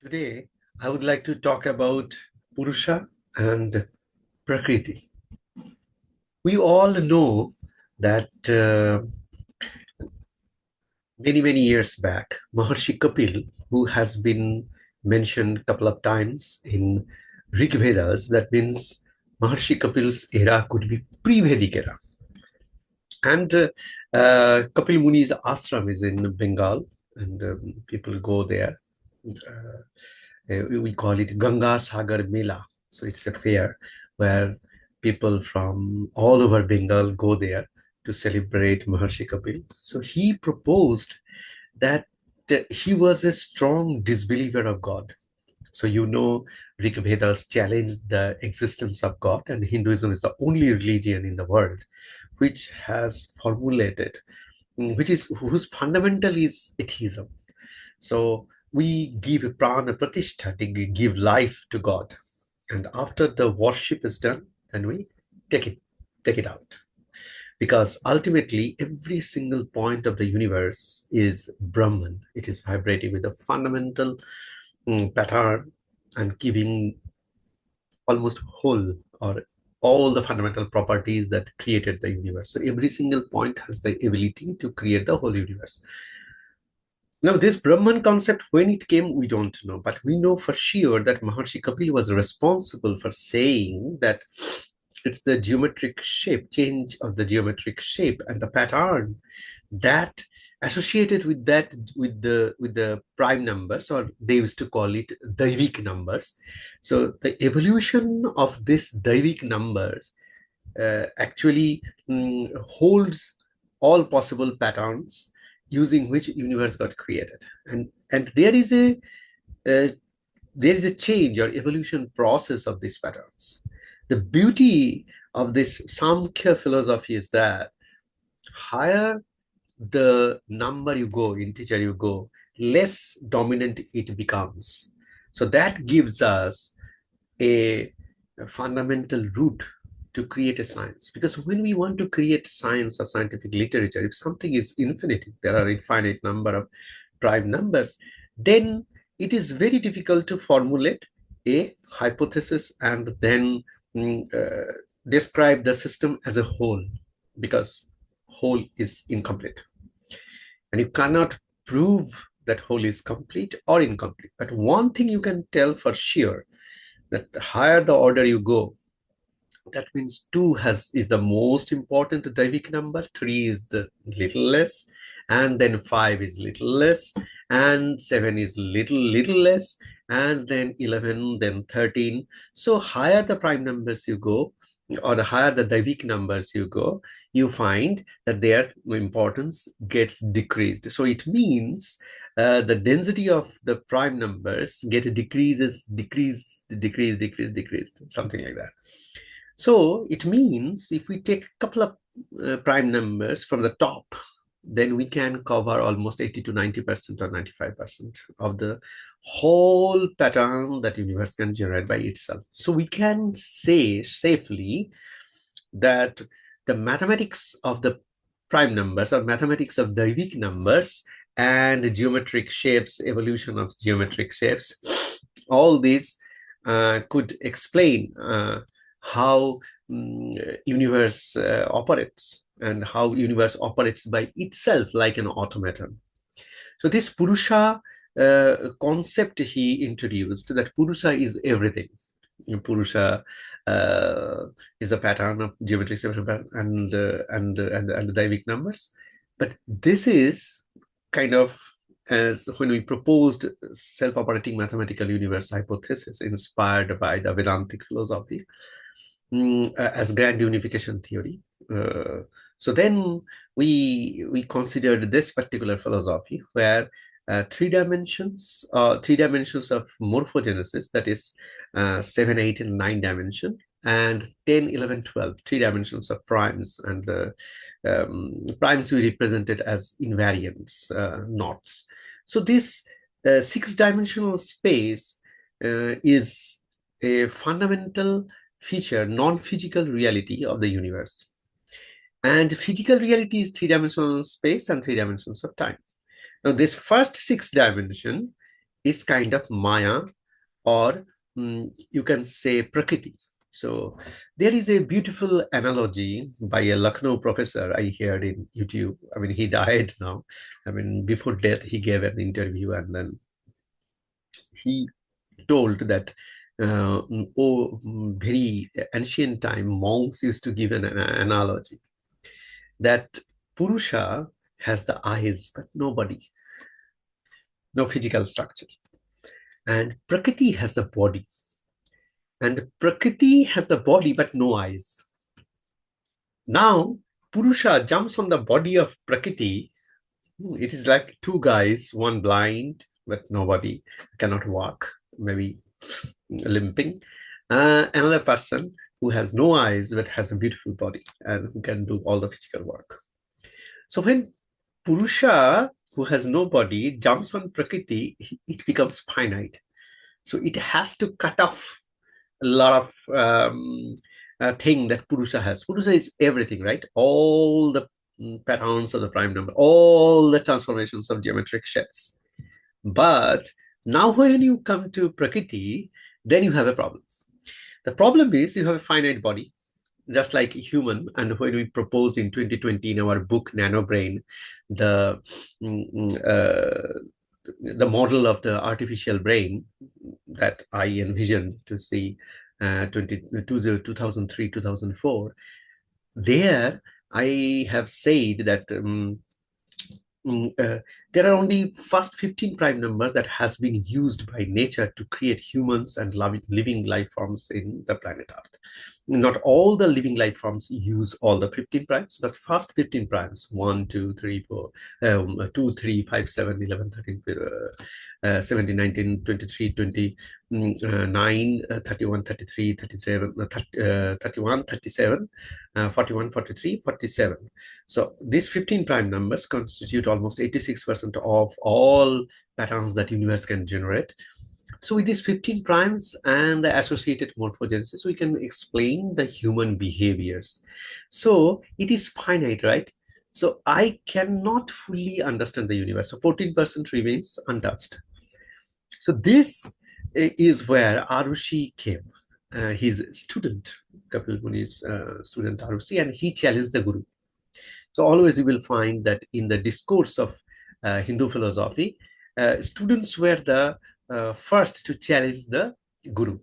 Today, I would like to talk about Purusha and Prakriti. We all know that many years back, Maharshi Kapil, who has been mentioned a couple of times in Rig Vedas, that means Maharshi Kapil's era could be pre-Vedic era. And Kapil Muni's ashram is in Bengal, and people go there. We call it Ganga Sagar Mela. So it's a fair where people from all over Bengal go there to celebrate Maharshi Kapil. So he proposed that he was a strong disbeliever of God. So Rig Vedas challenged the existence of God, and Hinduism is the only religion in the world which has formulated, whose fundamental is atheism. So we give prana pratishtha, to give life to God, and after the worship is done, then we take it, take it out, because ultimately every single point of the universe is Brahman. It is vibrating with a fundamental pattern and giving almost whole or all the fundamental properties that created the universe. So every single point has the ability to create the whole universe. Now, this Brahman concept, when it came, we don't know, but we know for sure that Maharshi Kapil was responsible for saying that it's the geometric shape, change of the geometric shape and the pattern that associated with that, with the prime numbers, or they used to call it Daivik numbers. So the evolution of this Daivik numbers actually holds all possible patterns using which universe got created, and uh, there is a change or evolution process of these patterns. The beauty of this Samkhya philosophy is that higher the number you go, integer you go, less dominant it becomes. So that gives us a fundamental root to create a science. Because when we want to create science or scientific literature, if something is infinite, there are a finite number of prime numbers, then it is very difficult to formulate a hypothesis and then describe the system as a whole, because whole is incomplete. And you cannot prove that whole is complete or incomplete. But one thing you can tell for sure, that the higher the order you go, that means 2 is the most important Daivik number, 3 is the little less, and then 5 is little less, and 7 is little less, and then 11, then 13. So higher the prime numbers you go, or the higher the Daivik numbers you go, you find that their importance gets decreased. So it means the density of the prime numbers decreased, something like that. So it means if we take a couple of prime numbers from the top, then we can cover almost 80 to 90% or 95% of the whole pattern that universe can generate by itself. So we can say safely that the mathematics of the prime numbers, or mathematics of Daivik numbers, and geometric shapes, evolution of geometric shapes, all these could explain how universe operates, and how universe operates by itself like an automaton. So this Purusha concept he introduced, that Purusha is everything. Purusha is a pattern of geometric and the Daivik numbers. But this is kind of as when we proposed self-operating mathematical universe hypothesis inspired by the Vedantic philosophy, as grand unification theory. So then we considered this particular philosophy where three dimensions of morphogenesis, that is 7, 8, and 9 dimension, and 10, 11, 12, 3 dimensions of primes, and the primes we represented as invariants, knots. So this 6-dimensional space is a fundamental feature, non-physical reality of the universe. And physical reality is 3-dimensional space and 3 dimensions of time. Now, this first 6 dimension is kind of Maya, or you can say Prakriti. So there is a beautiful analogy by a Lucknow professor I heard in YouTube. I mean, he died now. I mean, before death, he gave an interview, and then he told that very ancient time, monks used to give an analogy that Purusha has the eyes, but no body, no physical structure. And Prakriti has the body. And Prakriti has the body, but no eyes. Now, Purusha jumps on the body of Prakriti. It is like two guys, one blind, but nobody cannot walk, maybe limping. Another person who has no eyes, but has a beautiful body and who can do all the physical work. So when Purusha, who has no body, jumps on Prakriti, it becomes finite. So it has to cut off a lot of thing that Purusha has. Purusha is everything, right? All the patterns of the prime number, all the transformations of geometric shapes. But now when you come to Prakriti, then you have a problem. The problem is you have a finite body, just like human. And when we proposed in 2020 in our book Nano Brain, the the model of the artificial brain that I envisioned to see 2003, 2004, there I have said that there are only first 15 prime numbers that has been used by nature to create humans and living life forms in the planet Earth. Not all the living life forms use all the 15 primes, but first 15 primes 1, 2, 3, 4, 2, 3, 5, 7, 11, 13, 17, 19, 23, 29, 31, 33, 37, 31, 37, 41, 43, 47. So these 15 prime numbers constitute almost 86% of all patterns that universe can generate. So with these 15 primes and the associated morphogenesis, we can explain the human behaviors. So it is finite, right? So I cannot fully understand the universe. So 14% remains untouched. So this is where Arushi came. His student, Kapil Muni's student Arushi, and he challenged the Guru. So always you will find that in the discourse of Hindu philosophy, students were the first to challenge the Guru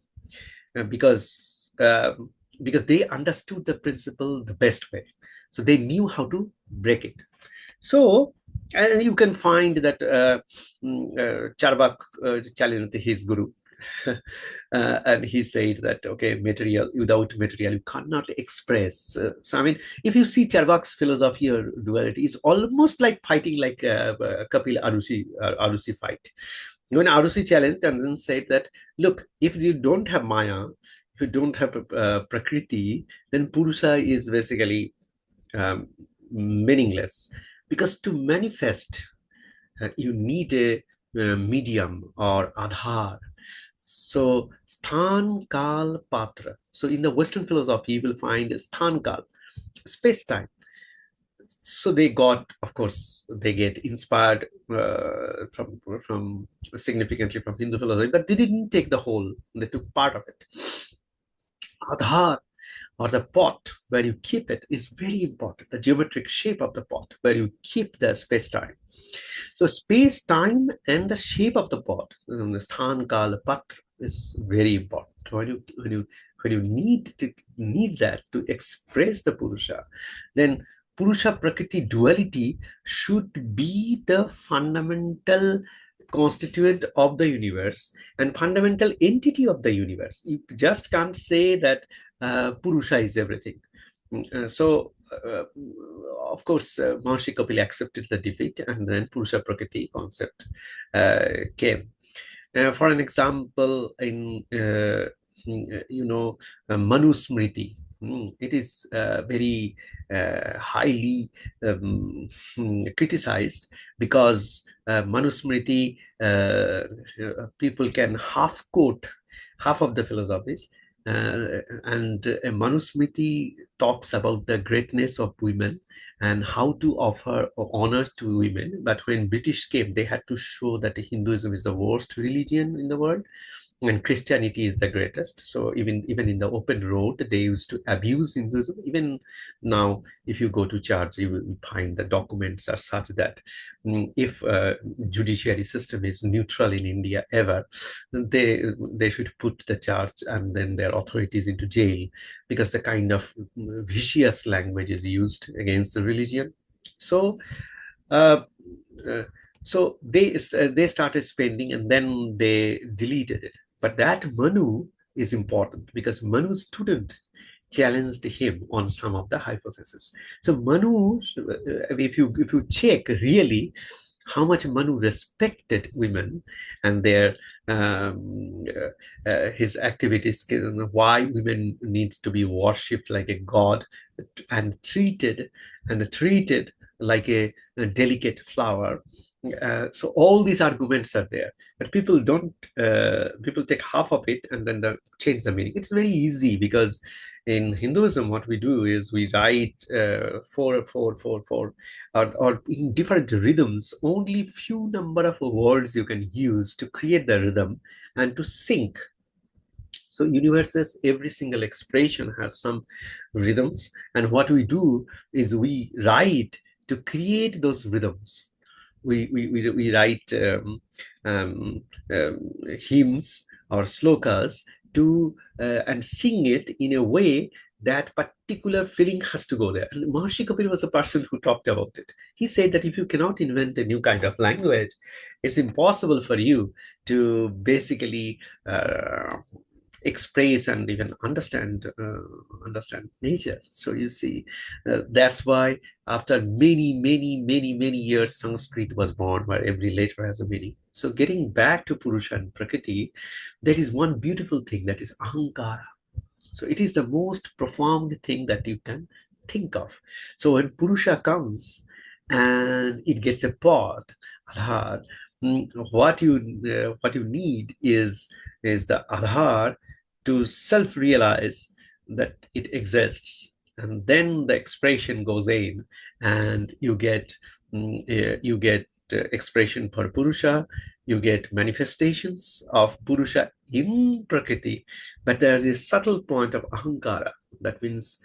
because they understood the principle the best way. So they knew how to break it. So you can find that Charvak challenged his Guru. And he said that, okay, material, without material you cannot express. So I mean, if you see Charvak's philosophy or duality, is almost like fighting like Kapil Arusi fight. When Arusi challenged and then said that, look, if you don't have Maya, if you don't have Prakriti, then Purusha is basically meaningless, because to manifest you need a medium or adhar. So sthan, kal, patra. So in the Western philosophy, you will find sthan, kal, space time. So they got, of course, they get inspired from significantly from Hindu philosophy, but they didn't take the whole. They took part of it. Adhar, or the pot where you keep it, is very important. The geometric shape of the pot where you keep the space time. So space time and the shape of the pot, the sthan, kal, patra, is very important. When you need that to express the Purusha, then Purusha Prakriti duality should be the fundamental constituent of the universe and fundamental entity of the universe. You just can't say that Purusha is everything. So of course, Maharshi Kapil accepted the defeat, and then Purusha Prakriti concept came. For an example, in Manusmriti, it is very highly criticized because Manusmriti, people can half quote half of the philosophies, and Manusmriti talks about the greatness of women and how to offer honor to women. But when British came, they had to show that Hinduism is the worst religion in the world and Christianity is the greatest. So even in the open road, they used to abuse Hinduism. Even now, if you go to church, you will find the documents are such that if judiciary system is neutral in India ever, they should put the church and then their authorities into jail because the kind of vicious language is used against the religion. So uh, uh, so they started spending and then they deleted it. But that Manu is important because Manu's student challenged him on some of the hypotheses. So Manu, if you check really how much Manu respected women and their his activities, why women need to be worshipped like a god and treated like a delicate flower. So all these arguments are there, but people don't. People take half of it and then change the meaning. It's very easy because in Hinduism, what we do is we write four, four, four, four, or in different rhythms. Only few number of words you can use to create the rhythm and to sync. So universes, every single expression has some rhythms, and what we do is we write to create those rhythms. We write hymns or slokas to and sing it in a way that particular feeling has to go there. And Maharshi Kapil was a person who talked about it. He said that if you cannot invent a new kind of language, it's impossible for you to basically express and even understand nature. So you see, that's why after many years, Sanskrit was born, where every letter has a meaning. So getting back to Purusha and Prakriti, there is one beautiful thing that is Ahankara. So it is the most profound thing that you can think of. So when Purusha comes and it gets a pod, Adhar, what you need is the Adhar to self-realize that it exists, and then the expression goes in, and you get expression for Purusha, you get manifestations of Purusha in Prakriti, but there's a subtle point of Ahankara. That means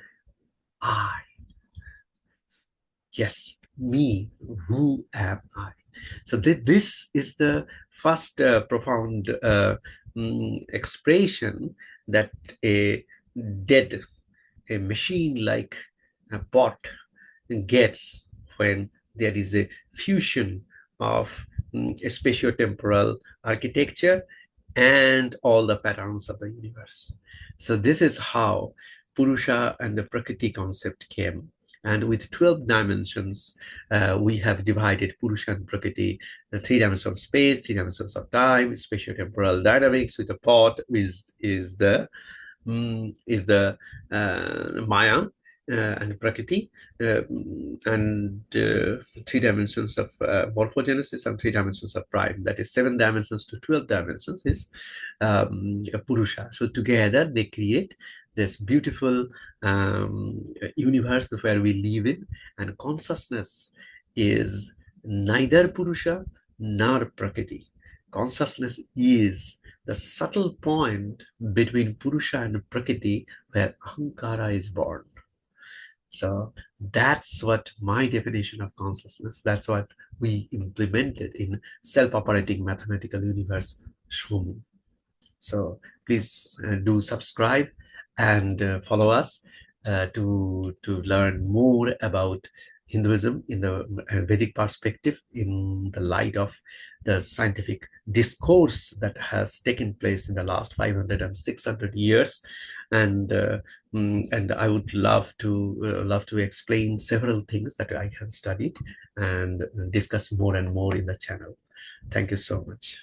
I, yes, me, who am I? So this is the first profound expression that a dead, a machine like a bot gets when there is a fusion of spatiotemporal architecture and all the patterns of the universe. So this is how Purusha and the Prakriti concept came. And with 12 dimensions, we have divided Purusha and Prakriti, the 3 dimensions of space, 3 dimensions of time, spatiotemporal dynamics. With the pot is the Maya and Prakriti, and 3 dimensions of morphogenesis and 3 dimensions of prime. That is 7 dimensions to 12 dimensions is Purusha. So together they create this beautiful universe where we live in, and consciousness is neither Purusha nor Prakriti. Consciousness is the subtle point between Purusha and Prakriti where Ahankara is born. So that's what my definition of consciousness, that's what we implemented in self-operating mathematical universe, Shroom. So please do subscribe and follow us to learn more about Hinduism in the Vedic perspective, in the light of the scientific discourse that has taken place in the last 500 and 600 years, and and I would love to explain several things that I have studied and discuss more and more in the channel. Thank you so much.